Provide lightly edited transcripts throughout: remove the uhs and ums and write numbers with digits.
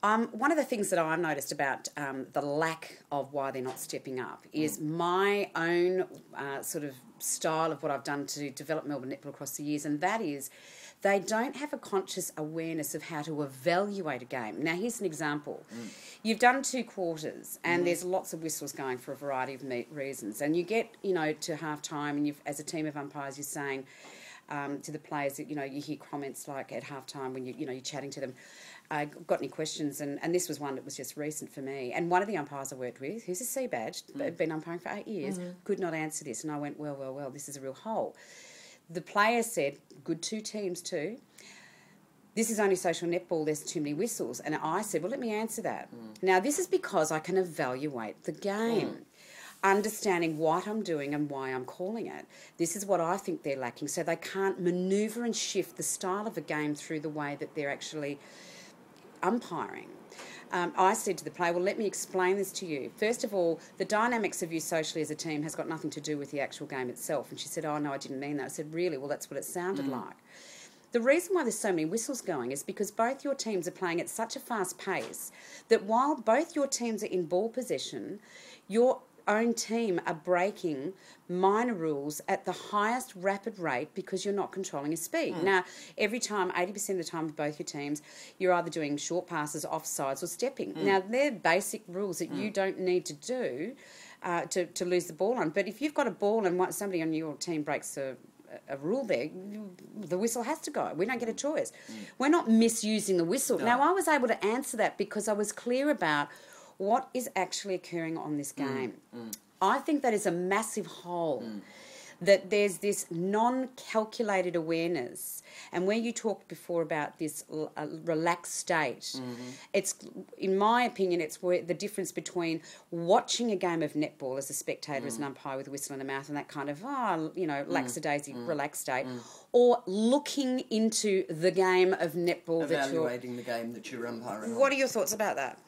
One of the things that I've noticed about the lack of why they're not stepping up is my own sort of style of what I've done to develop Melbourne netball across the years, and that is they don't have a conscious awareness of how to evaluate a game. Now, here's an example. You've done 2 quarters and there's lots of whistles going for a variety of reasons, and you get, to half-time and you've, as a team of umpires, you're saying to the players that, you hear comments like at half-time when you're chatting to them, got any questions, and this was one that was just recent for me. And one of the umpires I worked with, who's a C badge, been umpiring for 8 years, could not answer this. And I went, well, this is a real hole. The player said, good 2 teams too, this is only social netball, there's too many whistles. And I said, well, let me answer that. Now, this is because I can evaluate the game. Understanding what I'm doing and why I'm calling it. This is what I think they're lacking. So they can't manoeuvre and shift the style of a game through the way that they're actually umpiring. I said to the player, well, let me explain this to you. First of all, the dynamics of you socially as a team has got nothing to do with the actual game itself. And she said, oh, no, I didn't mean that. I said, really? Well, that's what it sounded like. The reason why there's so many whistles going is because both your teams are playing at such a fast pace that while both your teams are in ball possession, your own team are breaking minor rules at the highest rapid rate because you're not controlling your speed. Now, every time, 80% of the time with both your teams, you're either doing short passes, offsides or stepping. Now, they're basic rules that you don't need to do to lose the ball on. But if you've got a ball and somebody on your team breaks a rule there, the whistle has to go. We don't get a choice. We're not misusing the whistle. No. Now, I was able to answer that because I was clear about what is actually occurring on this game. I think that is a massive hole, that there's this non-calculated awareness. And where you talked before about this relaxed state, it's, in my opinion, it's where the difference between watching a game of netball as a spectator, as an umpire with a whistle in the mouth and that kind of, lackadaisy, relaxed state, or looking into the game of netball. Evaluating the game that you're umpiring. What are your thoughts about that?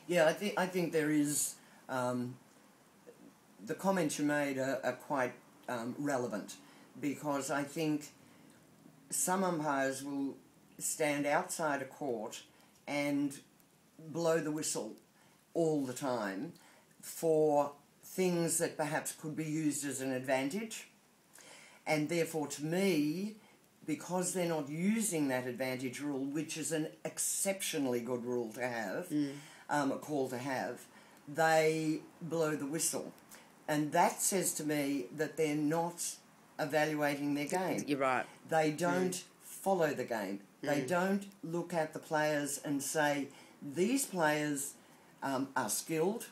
Yeah, I think there is... the comments you made are quite relevant, because I think some umpires will stand outside a court and blow the whistle all the time for things that perhaps could be used as an advantage, and therefore to me, because they're not using that advantage rule, which is an exceptionally good rule to have, a call to have, they blow the whistle. And that says to me that they're not evaluating their game. You're right. They don't follow the game. They don't look at the players and say, these players are skilled,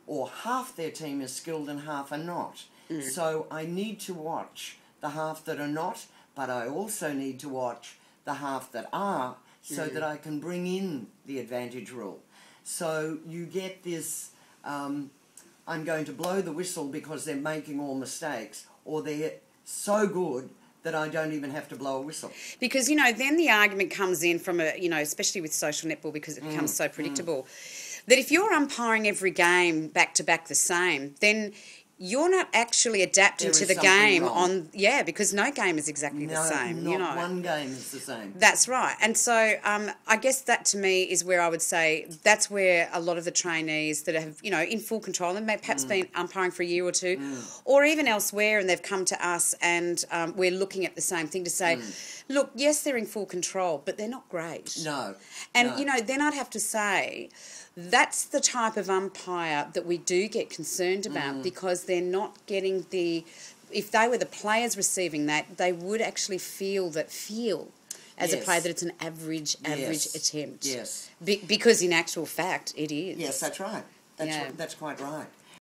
or half their team is skilled and half are not. So I need to watch the half that are not, but I also need to watch the half that are, so that I can bring in the advantage rule. So you get this... I'm going to blow the whistle because they're making all mistakes, or they're so good that I don't even have to blow a whistle. Because, then the argument comes in from especially with social netball, because it becomes so predictable, that if you're umpiring every game back-to-back the same, then you're not actually adapting to the game wrong. Because no game is exactly the same. Not one game is the same. That's right. And so I guess that to me is where I would say that's where a lot of the trainees that have, in full control, and may perhaps been umpiring for a year or two, or even elsewhere, and they've come to us and we're looking at the same thing to say, look, yes, they're in full control, but they're not great. No. And, then I'd have to say... that's the type of umpire that we do get concerned about, because they're not getting the... If they were the players receiving that, they would actually feel as a player that it's an average attempt. Yes. Because in actual fact, it is. Yes, that's right. That's quite right.